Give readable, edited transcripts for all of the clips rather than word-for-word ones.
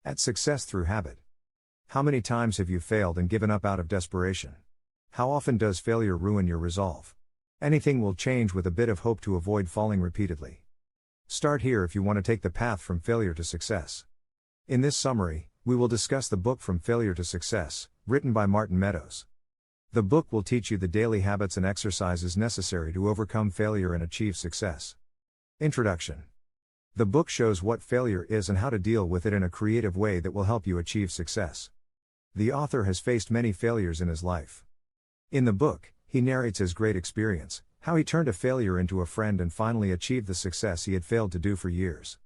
At success through habit. How many times have you failed and given up out of desperation? How often does failure ruin your resolve? Anything will change with a bit of hope to avoid falling repeatedly. Start here if you want to take the path from failure to success. In this summary, we will discuss the book From Failure to Success, written by Martin Meadows. The book will teach you the daily habits and exercises necessary to overcome failure and achieve success. Introduction. The book shows what failure is and how to deal with it in a creative way that will help you achieve success. The author has faced many failures in his life. In the book, he narrates his great experience, how he turned a failure into a friend and finally achieved the success he had failed to do for years.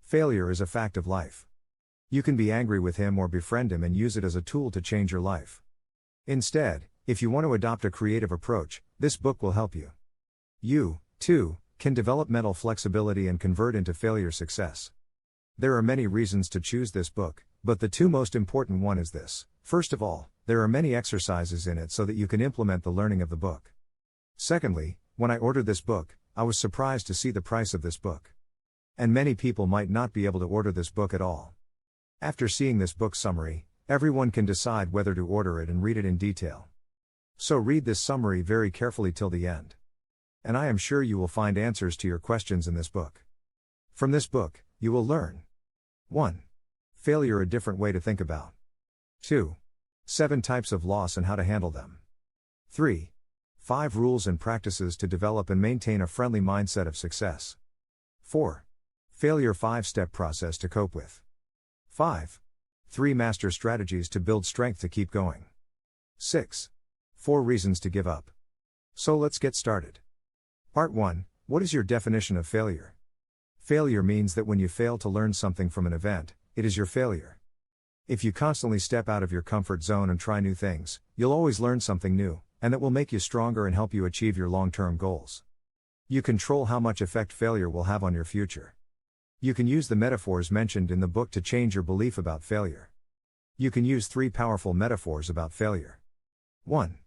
Failure is a fact of life. You can be angry with him or befriend him and use it as a tool to change your life. Instead, if you want to adopt a creative approach, this book will help you. You, too, can develop mental flexibility and convert into failure success. There are many reasons to choose this book, but the two most important one is this. First of all, there are many exercises in it so that you can implement the learning of the book. Secondly, when I ordered this book, I was surprised to see the price of this book. And many people might not be able to order this book at all. After seeing this book summary, everyone can decide whether to order it and read it in detail. So read this summary very carefully till the end. And I am sure you will find answers to your questions in this book. From this book, you will learn 1. Failure, a different way to think about. 2. 7 types of loss and how to handle them. 3. 5 rules and practices to develop and maintain a friendly mindset of success. 4. Failure 5-step process to cope with. 5. 3 master strategies to build strength to keep going. 6. 4 reasons to give up. So let's get started. Part 1. What is your definition of failure? Failure means that when you fail to learn something from an event, it is your failure. If you constantly step out of your comfort zone and try new things, you'll always learn something new, and that will make you stronger and help you achieve your long-term goals. You control how much effect failure will have on your future. You can use the metaphors mentioned in the book to change your belief about failure. You can use 3 powerful metaphors about failure. 1.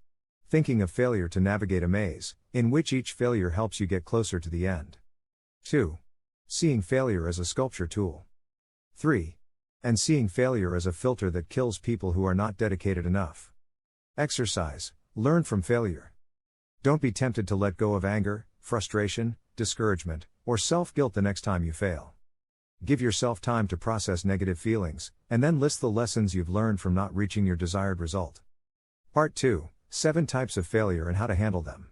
Thinking of failure to navigate a maze, in which each failure helps you get closer to the end. 2. Seeing failure as a sculpture tool. 3. And seeing failure as a filter that kills people who are not dedicated enough. Exercise. Learn from failure. Don't be tempted to let go of anger, frustration, discouragement, or self-guilt the next time you fail. Give yourself time to process negative feelings, and then list the lessons you've learned from not reaching your desired result. Part 2. 7 types of failure and how to handle them.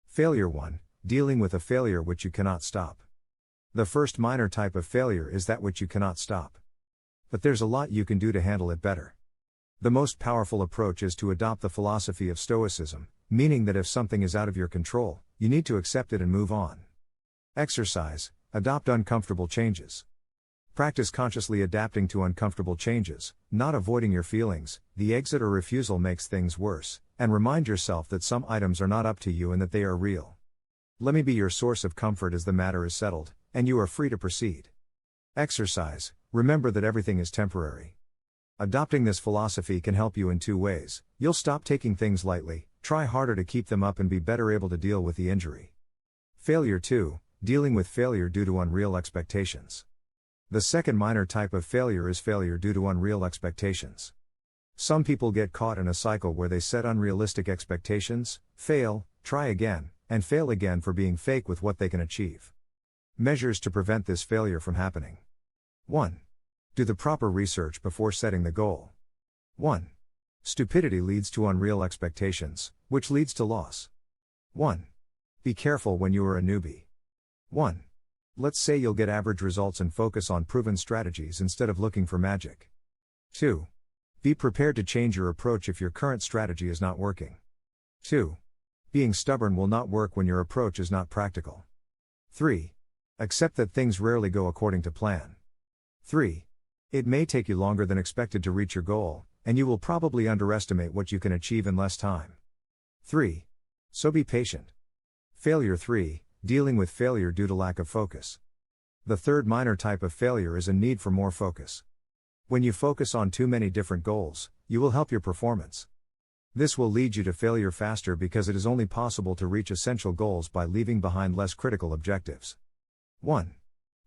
Failure 1. Dealing with a failure which you cannot stop. The first minor type of failure is that which you cannot stop. But there's a lot you can do to handle it better. The most powerful approach is to adopt the philosophy of Stoicism, meaning that if something is out of your control, you need to accept it and move on. Exercise. Adopt uncomfortable changes. Practice consciously adapting to uncomfortable changes, not avoiding your feelings. The exit or refusal makes things worse, and remind yourself that some items are not up to you and that they are real. Let me be your source of comfort as the matter is settled, and you are free to proceed. Exercise. Remember that everything is temporary. Adopting this philosophy can help you in 2 ways. You'll stop taking things lightly, try harder to keep them up and be better able to deal with the injury. Failure 2. Dealing with failure due to unreal expectations. The second minor type of failure is failure due to unreal expectations. Some people get caught in a cycle where they set unrealistic expectations, fail, try again, and fail again for being fake with what they can achieve. Measures to prevent this failure from happening. 1. Do the proper research before setting the goal. 1. Stupidity leads to unreal expectations, which leads to loss. 1. Be careful when you are a newbie. 1. Let's say you'll get average results and focus on proven strategies instead of looking for magic. 2. Be prepared to change your approach if your current strategy is not working. 2. Being stubborn will not work when your approach is not practical. 3. Accept that things rarely go according to plan. 3. It may take you longer than expected to reach your goal, and you will probably underestimate what you can achieve in less time. 3. So be patient. Failure 3. Dealing with failure due to lack of focus. The third minor type of failure is a need for more focus. When you focus on too many different goals, you will help your performance. This will lead you to failure faster because it is only possible to reach essential goals by leaving behind less critical objectives. 1.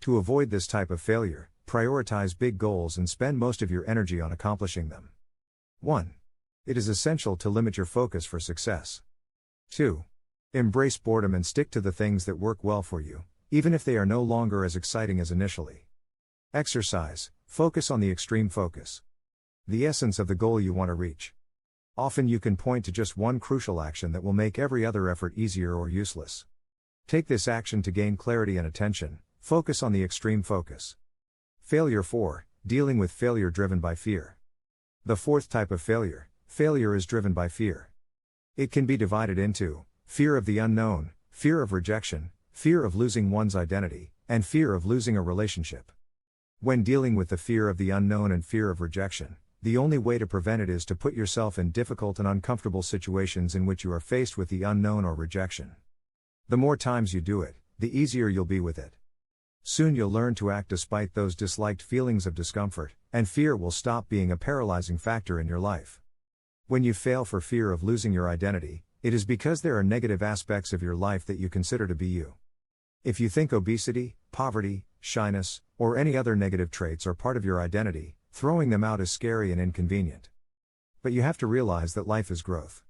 To avoid this type of failure, prioritize big goals and spend most of your energy on accomplishing them. 1. It is essential to limit your focus for success. 2. Embrace boredom and stick to the things that work well for you, even if they are no longer as exciting as initially. Exercise, focus on the extreme focus. The essence of the goal you want to reach. Often you can point to just one crucial action that will make every other effort easier or useless. Take this action to gain clarity and attention, focus on the extreme focus. Failure 4, dealing with failure driven by fear. The fourth type of failure is driven by fear. It can be divided into fear of the unknown, fear of rejection, fear of losing one's identity, and fear of losing a relationship. When dealing with the fear of the unknown and fear of rejection, the only way to prevent it is to put yourself in difficult and uncomfortable situations in which you are faced with the unknown or rejection. The more times you do it, the easier you'll be with it. Soon you'll learn to act despite those disliked feelings of discomfort, and fear will stop being a paralyzing factor in your life. When you fail for fear of losing your identity, it is because there are negative aspects of your life that you consider to be you. If you think obesity, poverty, shyness, or any other negative traits are part of your identity, throwing them out is scary and inconvenient. But you have to realize that life is growth.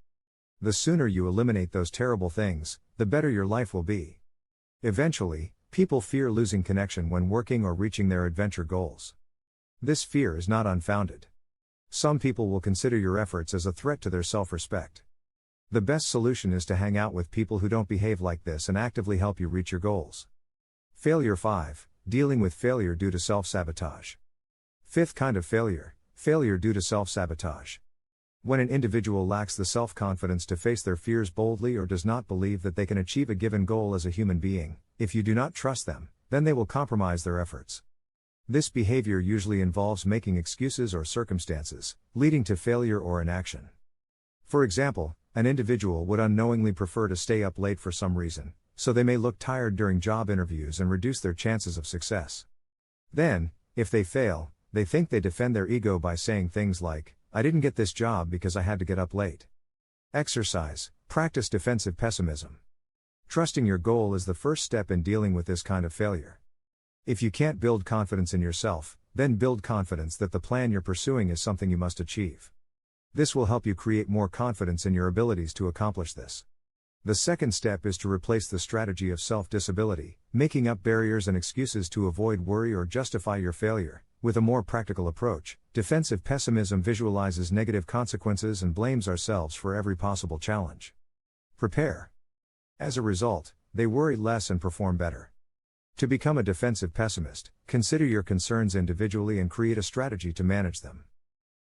The sooner you eliminate those terrible things, the better your life will be. Eventually, people fear losing connection when working or reaching their adventure goals. This fear is not unfounded. Some people will consider your efforts as a threat to their self-respect. The best solution is to hang out with people who don't behave like this and actively help you reach your goals. Failure 5, dealing with failure due to self-sabotage. Fifth kind of failure due to self-sabotage. When an individual lacks the self-confidence to face their fears boldly or does not believe that they can achieve a given goal as a human being, if you do not trust them, then they will compromise their efforts. This behavior usually involves making excuses or circumstances, leading to failure or inaction. For example, an individual would unknowingly prefer to stay up late for some reason, so they may look tired during job interviews and reduce their chances of success. Then, if they fail, they think they defend their ego by saying things like, "I didn't get this job because I had to get up late." Exercise, practice defensive pessimism. Trusting your goal is the first step in dealing with this kind of failure. If you can't build confidence in yourself, then build confidence that the plan you're pursuing is something you must achieve. This will help you create more confidence in your abilities to accomplish this. The second step is to replace the strategy of self-disability, making up barriers and excuses to avoid worry or justify your failure, with a more practical approach. Defensive pessimism visualizes negative consequences and blames ourselves for every possible challenge. Prepare. As a result, they worry less and perform better. To become a defensive pessimist, consider your concerns individually and create a strategy to manage them.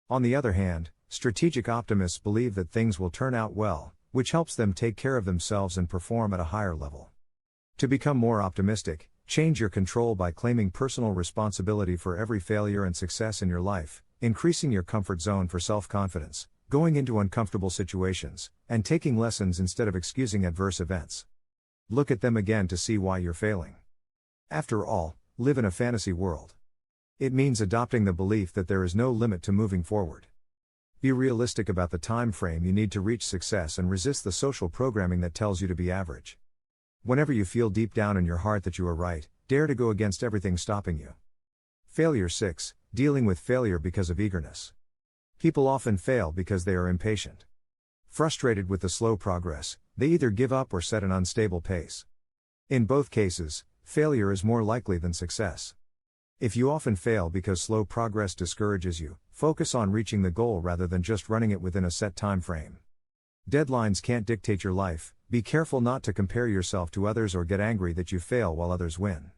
On the other hand, strategic optimists believe that things will turn out well, which helps them take care of themselves and perform at a higher level. To become more optimistic, change your control by claiming personal responsibility for every failure and success in your life, increasing your comfort zone for self-confidence, going into uncomfortable situations, and taking lessons instead of excusing adverse events. Look at them again to see why you're failing. After all, live in a fantasy world. It means adopting the belief that there is no limit to moving forward. Be realistic about the time frame you need to reach success and resist the social programming that tells you to be average. Whenever you feel deep down in your heart that you are right, dare to go against everything stopping you. Failure 6, dealing with failure because of eagerness. People often fail because they are impatient. Frustrated with the slow progress, they either give up or set an unstable pace. In both cases, failure is more likely than success. If you often fail because slow progress discourages you, focus on reaching the goal rather than just running it within a set time frame. Deadlines can't dictate your life. Be careful not to compare yourself to others or get angry that you fail while others win.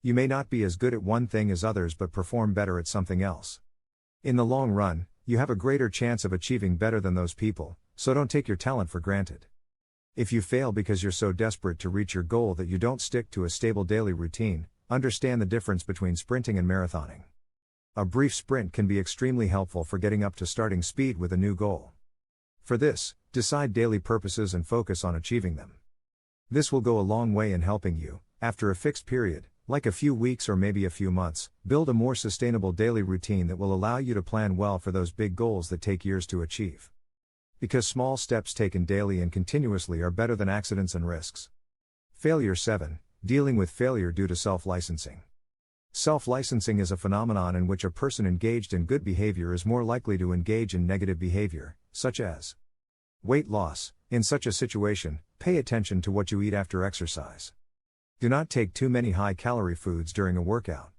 You may not be as good at one thing as others but perform better at something else. In the long run, you have a greater chance of achieving better than those people, so don't take your talent for granted. If you fail because you're so desperate to reach your goal that you don't stick to a stable daily routine, understand the difference between sprinting and marathoning. A brief sprint can be extremely helpful for getting up to starting speed with a new goal. For this, decide daily purposes and focus on achieving them. This will go a long way in helping you, after a fixed period, like a few weeks or maybe a few months, build a more sustainable daily routine that will allow you to plan well for those big goals that take years to achieve. Because small steps taken daily and continuously are better than accidents and risks. Failure 7, dealing with failure due to self-licensing. Self-licensing is a phenomenon in which a person engaged in good behavior is more likely to engage in negative behavior, such as weight loss. In such a situation, pay attention to what you eat after exercise. Do not take too many high-calorie foods during a workout.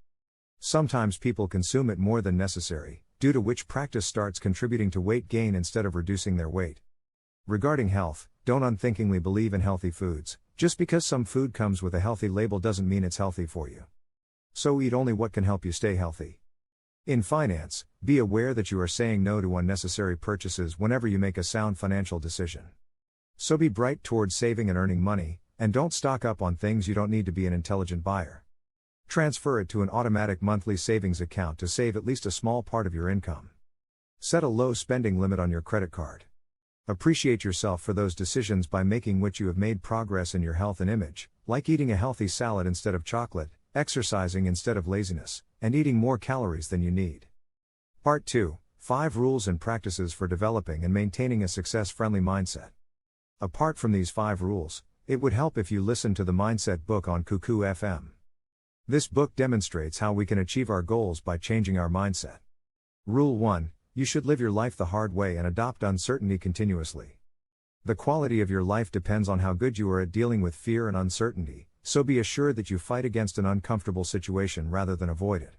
Sometimes people consume it more than necessary, due to which practice starts contributing to weight gain instead of reducing their weight. Regarding health, don't unthinkingly believe in healthy foods. Just because some food comes with a healthy label doesn't mean it's healthy for you. So eat only what can help you stay healthy. In finance, be aware that you are saying no to unnecessary purchases whenever you make a sound financial decision. So be bright towards saving and earning money, and don't stock up on things you don't need to be an intelligent buyer. Transfer it to an automatic monthly savings account to save at least a small part of your income. Set a low spending limit on your credit card. Appreciate yourself for those decisions by making which you have made progress in your health and image, like eating a healthy salad instead of chocolate, exercising instead of laziness, and eating more calories than you need. Part 2: 5 Rules and Practices for Developing and Maintaining a Success-Friendly Mindset. Apart from these 5 rules, it would help if you listened to the Mindset book on Cuckoo FM. This book demonstrates how we can achieve our goals by changing our mindset. Rule 1: You should live your life the hard way and adopt uncertainty continuously. The quality of your life depends on how good you are at dealing with fear and uncertainty, so be assured that you fight against an uncomfortable situation rather than avoid it.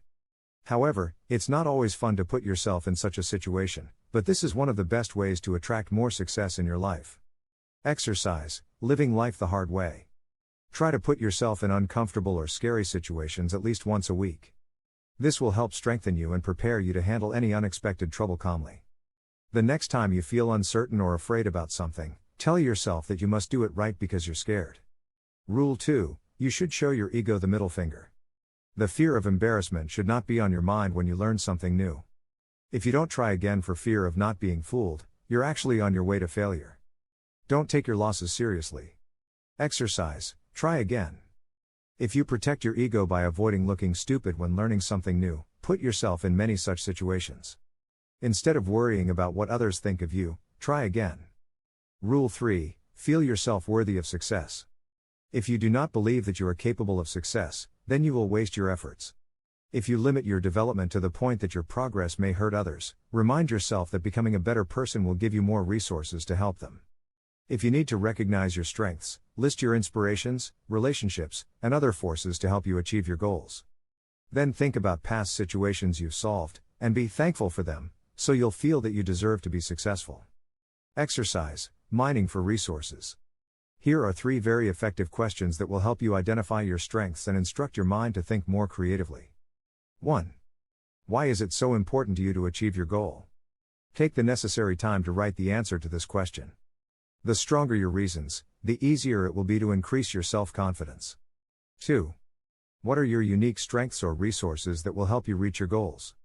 However, it's not always fun to put yourself in such a situation, but this is one of the best ways to attract more success in your life. Exercise, living life the hard way. Try to put yourself in uncomfortable or scary situations at least once a week. This will help strengthen you and prepare you to handle any unexpected trouble calmly. The next time you feel uncertain or afraid about something, tell yourself that you must do it right because you're scared. Rule 2: You should show your ego the middle finger. The fear of embarrassment should not be on your mind when you learn something new. If you don't try again for fear of not being fooled, you're actually on your way to failure. Don't take your losses seriously. Exercise, try again. If you protect your ego by avoiding looking stupid when learning something new, put yourself in many such situations. Instead of worrying about what others think of you, try again. Rule 3: Feel yourself worthy of success. If you do not believe that you are capable of success, then you will waste your efforts. If you limit your development to the point that your progress may hurt others, remind yourself that becoming a better person will give you more resources to help them. If you need to recognize your strengths, list your inspirations, relationships, and other forces to help you achieve your goals. Then think about past situations you've solved, and be thankful for them, so you'll feel that you deserve to be successful. Exercise, mining for resources. Here are 3 very effective questions that will help you identify your strengths and instruct your mind to think more creatively. 1. Why is it so important to you to achieve your goal? Take the necessary time to write the answer to this question. The stronger your reasons, the easier it will be to increase your self-confidence. 2. What are your unique strengths or resources that will help you reach your goals?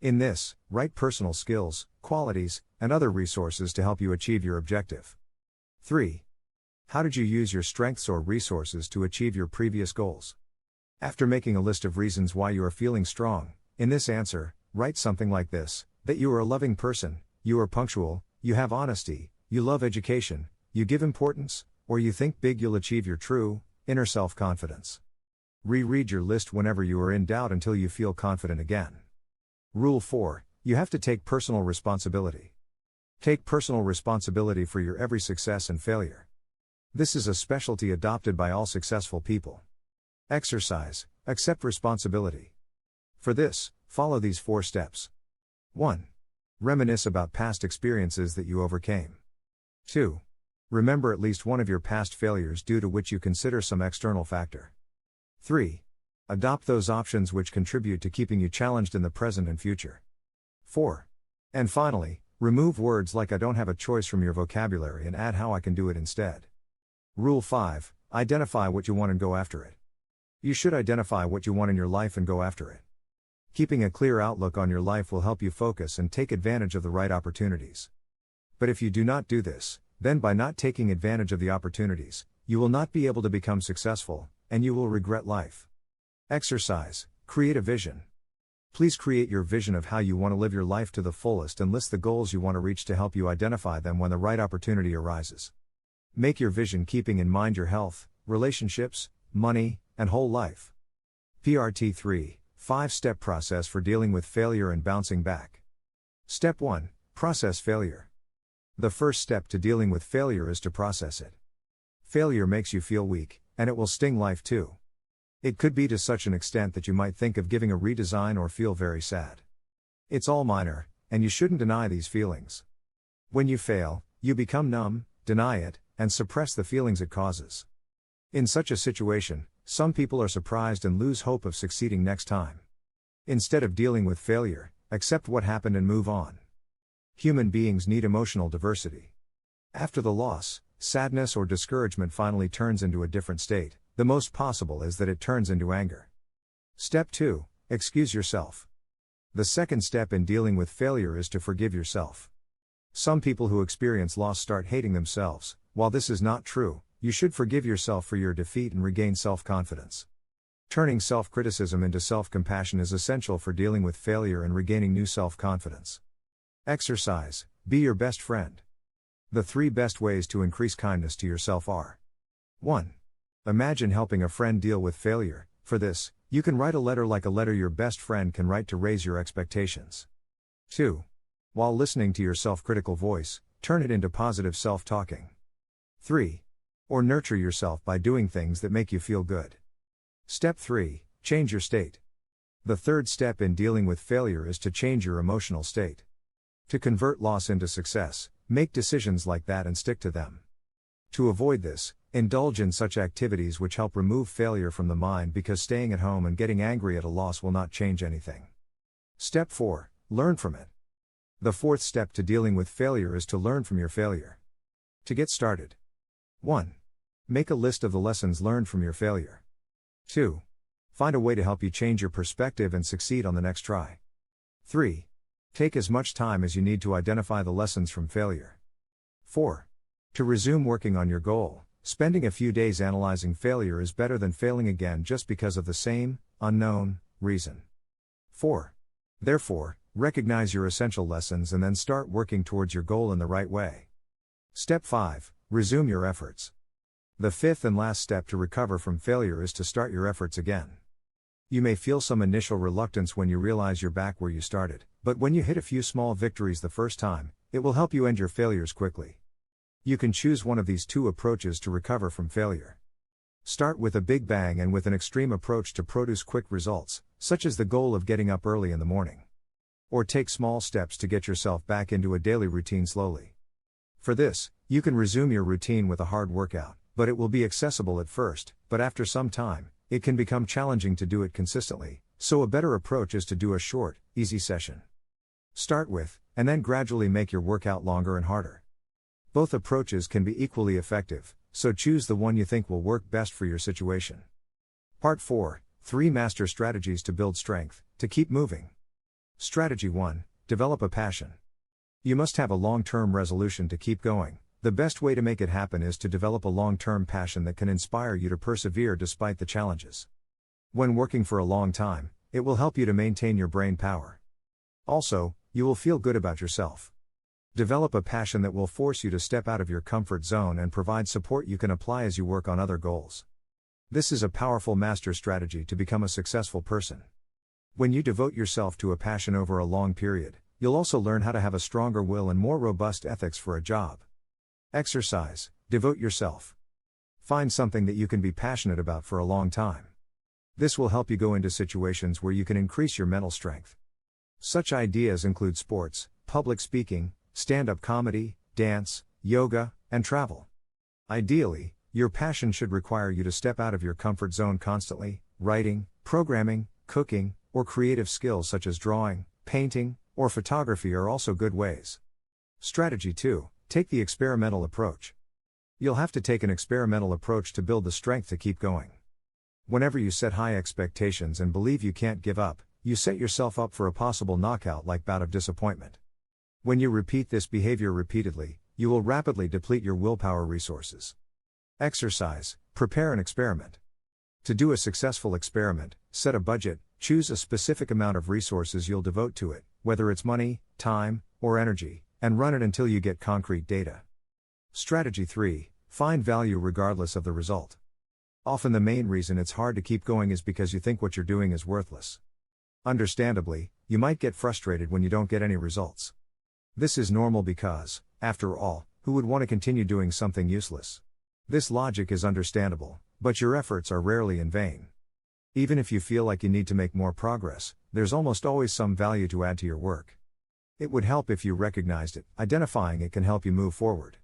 In this, write personal skills, qualities, and other resources to help you achieve your objective. 3. How did you use your strengths or resources to achieve your previous goals? After making a list of reasons why you are feeling strong, in this answer, write something like this: that you are a loving person, you are punctual, you have honesty, you love education, you give importance, or you think big. You'll achieve your true, inner self-confidence. Reread your list whenever you are in doubt until you feel confident again. Rule 4: You have to take personal responsibility. Take personal responsibility for your every success and failure. This is a specialty adopted by all successful people. Exercise, accept responsibility. For this, follow these 4 steps. 1. Reminisce about past experiences that you overcame. 2. Remember at least one of your past failures due to which you consider some external factor. 3. Adopt those options which contribute to keeping you challenged in the present and future. 4. And finally, remove words like "I don't have a choice" from your vocabulary and add "how I can do it" instead. Rule 5: Identify what you want and go after it. You should identify what you want in your life and go after it. Keeping a clear outlook on your life will help you focus and take advantage of the right opportunities. But if you do not do this, then by not taking advantage of the opportunities, you will not be able to become successful, and you will regret life. Exercise, create a vision. Please create your vision of how you want to live your life to the fullest and list the goals you want to reach to help you identify them when the right opportunity arises. Make your vision keeping in mind your health, relationships, money, and whole life. PRT 3: 5-step process for dealing with failure and bouncing back. Step 1. Process failure. The first step to dealing with failure is to process it. Failure makes you feel weak, and it will sting life too. It could be to such an extent that you might think of giving a redesign or feel very sad. It's all minor, and you shouldn't deny these feelings. When you fail, you become numb, deny it, and suppress the feelings it causes. In such a situation, some people are surprised and lose hope of succeeding next time. Instead of dealing with failure, accept what happened and move on. Human beings need emotional diversity. After the loss, sadness or discouragement finally turns into a different state. The most possible is that it turns into anger. Step 2. Excuse yourself. The second step in dealing with failure is to forgive yourself. Some people who experience loss start hating themselves. While this is not true, you should forgive yourself for your defeat and regain self-confidence. Turning self-criticism into self-compassion is essential for dealing with failure and regaining new self-confidence. Exercise. Be your best friend. The 3 best ways to increase kindness to yourself are: 1. Imagine helping a friend deal with failure. For this, you can write a letter like a letter your best friend can write to raise your expectations. 2. While listening to your self-critical voice, turn it into positive self-talking. 3. Or nurture yourself by doing things that make you feel good. Step 3. Change your state. The third step in dealing with failure is to change your emotional state. To convert loss into success, make decisions like that and stick to them. To avoid this, indulge in such activities which help remove failure from the mind, because staying at home and getting angry at a loss will not change anything. Step 4. Learn from it. The fourth step to dealing with failure is to learn from your failure. To get started: 1. Make a list of the lessons learned from your failure. 2. Find a way to help you change your perspective and succeed on the next try. 3. Take as much time as you need to identify the lessons from failure. 4. To resume working on your goal, spending a few days analyzing failure is better than failing again just because of the same, unknown, reason. 4. Therefore, recognize your essential lessons and then start working towards your goal in the right way. Step 5. Resume your efforts. The fifth and last step to recover from failure is to start your efforts again. You may feel some initial reluctance when you realize you're back where you started, but when you hit a few small victories the first time, it will help you end your failures quickly. You can choose one of these 2 approaches to recover from failure. Start with a big bang and with an extreme approach to produce quick results, such as the goal of getting up early in the morning. Or take small steps to get yourself back into a daily routine slowly. For this, you can resume your routine with a hard workout, but it will be accessible at first, but after some time, it can become challenging to do it consistently, so a better approach is to do a short, easy session. Start with, and then gradually make your workout longer and harder. Both approaches can be equally effective, so choose the one you think will work best for your situation. Part 4. 3 Master Strategies to Build Strength, to Keep Moving. Strategy 1. Develop a passion. You must have a long-term resolution to keep going. The best way to make it happen is to develop a long-term passion that can inspire you to persevere despite the challenges. When working for a long time, it will help you to maintain your brain power. Also, you will feel good about yourself. Develop a passion that will force you to step out of your comfort zone and provide support you can apply as you work on other goals. This is a powerful master strategy to become a successful person. When you devote yourself to a passion over a long period, you'll also learn how to have a stronger will and more robust ethics for a job. Exercise. Devote yourself. Find something that you can be passionate about for a long time. This will help you go into situations where you can increase your mental strength. Such ideas include sports, public speaking, stand-up comedy, dance, yoga, and travel. Ideally, your passion should require you to step out of your comfort zone constantly. Writing, programming, cooking, or creative skills such as drawing, painting, or photography are also good ways. Strategy 2. Take the experimental approach. You'll have to take an experimental approach to build the strength to keep going. Whenever you set high expectations and believe you can't give up, you set yourself up for a possible knockout-like bout of disappointment. When you repeat this behavior repeatedly, you will rapidly deplete your willpower resources. Exercise. Prepare an experiment. To do a successful experiment, set a budget, choose a specific amount of resources you'll devote to it, whether it's money, time, or energy, and run it until you get concrete data. Strategy 3. Find value regardless of the result. Often the main reason it's hard to keep going is because you think what you're doing is worthless. Understandably, you might get frustrated when you don't get any results. This is normal because, after all, who would want to continue doing something useless? This logic is understandable, but your efforts are rarely in vain. Even if you feel like you need to make more progress, there's almost always some value to add to your work. It would help if you recognized it. Identifying it can help you move forward.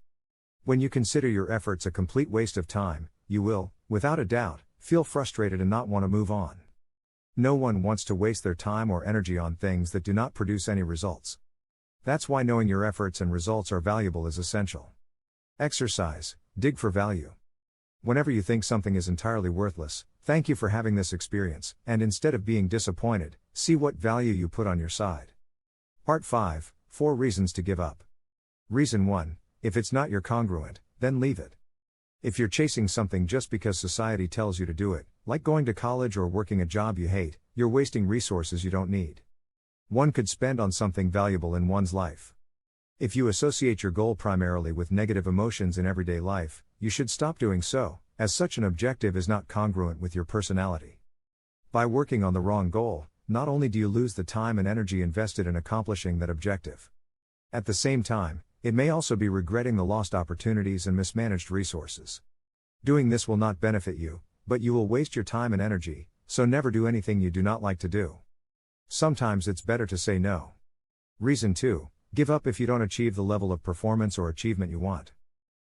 When you consider your efforts a complete waste of time, you will, without a doubt, feel frustrated and not want to move on. No one wants to waste their time or energy on things that do not produce any results. That's why knowing your efforts and results are valuable is essential. Exercise, dig for value. Whenever you think something is entirely worthless, thank you for having this experience, and instead of being disappointed, see what value you put on your side. Part 5, 4 Reasons to Give Up. Reason 1, if it's not your congruent, then leave it. If you're chasing something just because society tells you to do it, like going to college or working a job you hate, you're wasting resources you don't need. One could spend on something valuable in one's life. If you associate your goal primarily with negative emotions in everyday life, you should stop doing so, as such an objective is not congruent with your personality. By working on the wrong goal, not only do you lose the time and energy invested in accomplishing that objective. At the same time, it may also be regretting the lost opportunities and mismanaged resources. Doing this will not benefit you, but you will waste your time and energy, so never do anything you do not like to do. Sometimes it's better to say no. Reason 2, give up if you don't achieve the level of performance or achievement you want.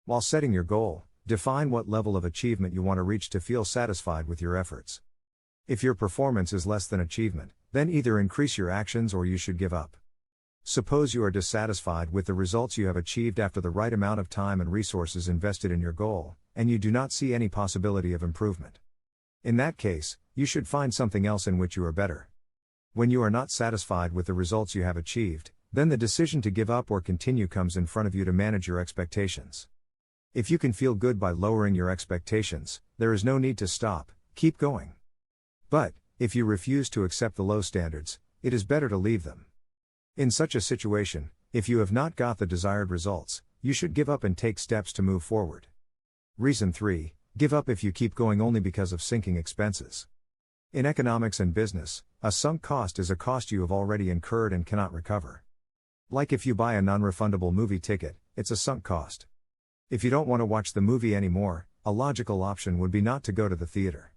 While setting your goal, define what level of achievement you want to reach to feel satisfied with your efforts. If your performance is less than achievement, then either increase your actions or you should give up. Suppose you are dissatisfied with the results you have achieved after the right amount of time and resources invested in your goal, and you do not see any possibility of improvement. In that case, you should find something else in which you are better. When you are not satisfied with the results you have achieved, then the decision to give up or continue comes in front of you to manage your expectations. If you can feel good by lowering your expectations, there is no need to stop, keep going. But, if you refuse to accept the low standards, it is better to leave them. In such a situation, if you have not got the desired results, you should give up and take steps to move forward. Reason 3, give up if you keep going only because of sinking expenses. In economics and business, a sunk cost is a cost you have already incurred and cannot recover. Like if you buy a non-refundable movie ticket, it's a sunk cost. If you don't want to watch the movie anymore, a logical option would be not to go to the theater.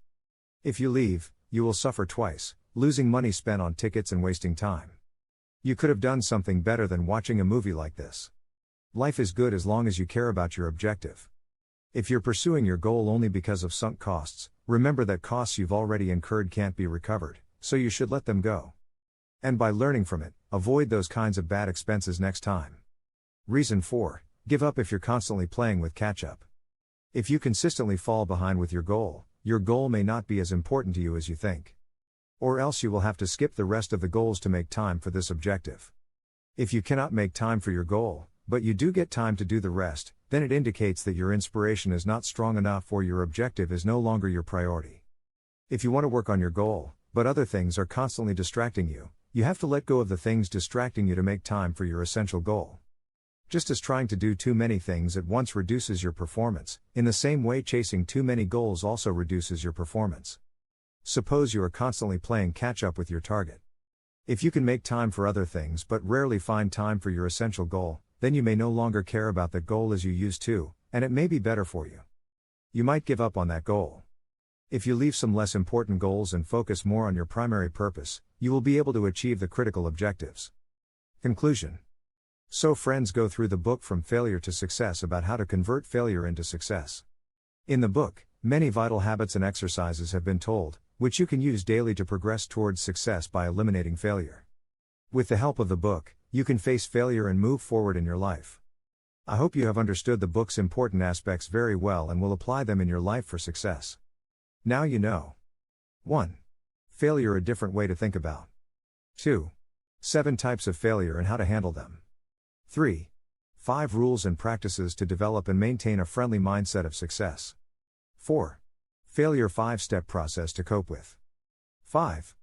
If you leave, you will suffer twice, losing money spent on tickets and wasting time. You could have done something better than watching a movie like this. Life is good as long as you care about your objective. If you're pursuing your goal only because of sunk costs, remember that costs you've already incurred can't be recovered, so you should let them go. And by learning from it, avoid those kinds of bad expenses next time. Reason 4, give up if you're constantly playing with catch-up. If you consistently fall behind with your goal may not be as important to you as you think. Or else you will have to skip the rest of the goals to make time for this objective. If you cannot make time for your goal, but you do get time to do the rest, then it indicates that your inspiration is not strong enough or your objective is no longer your priority. If you want to work on your goal, but other things are constantly distracting you, you have to let go of the things distracting you to make time for your essential goal. Just as trying to do too many things at once reduces your performance, in the same way chasing too many goals also reduces your performance. Suppose you are constantly playing catch-up with your target. If you can make time for other things but rarely find time for your essential goal, then you may no longer care about that goal as you used to, and it may be better for you. You might give up on that goal. If you leave some less important goals and focus more on your primary purpose, you will be able to achieve the critical objectives. Conclusion. So friends, go through the book From Failure to Success about how to convert failure into success. In the book, many vital habits and exercises have been told, which you can use daily to progress towards success by eliminating failure. With the help of the book, you can face failure and move forward in your life. I hope you have understood the book's important aspects very well and will apply them in your life for success. Now you know. 1. Failure, a different way to think about. 2. 7 types of failure and how to handle them. 3. 5 rules and practices to develop and maintain a friendly mindset of success. 4. Failure 5-step process to cope with. 5.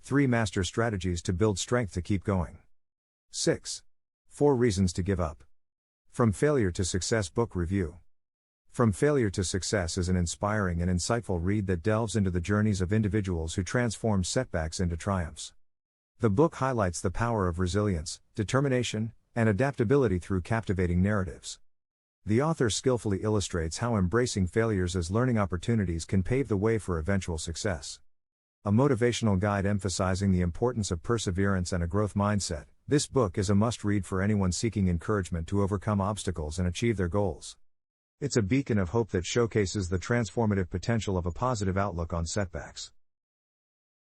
3 master strategies to build strength to keep going. 6. 4 reasons to give up. From Failure to Success Book Review. From Failure to Success is an inspiring and insightful read that delves into the journeys of individuals who transform setbacks into triumphs. The book highlights the power of resilience, determination, and adaptability through captivating narratives. The author skillfully illustrates how embracing failures as learning opportunities can pave the way for eventual success. A motivational guide emphasizing the importance of perseverance and a growth mindset, this book is a must-read for anyone seeking encouragement to overcome obstacles and achieve their goals. It's a beacon of hope that showcases the transformative potential of a positive outlook on setbacks.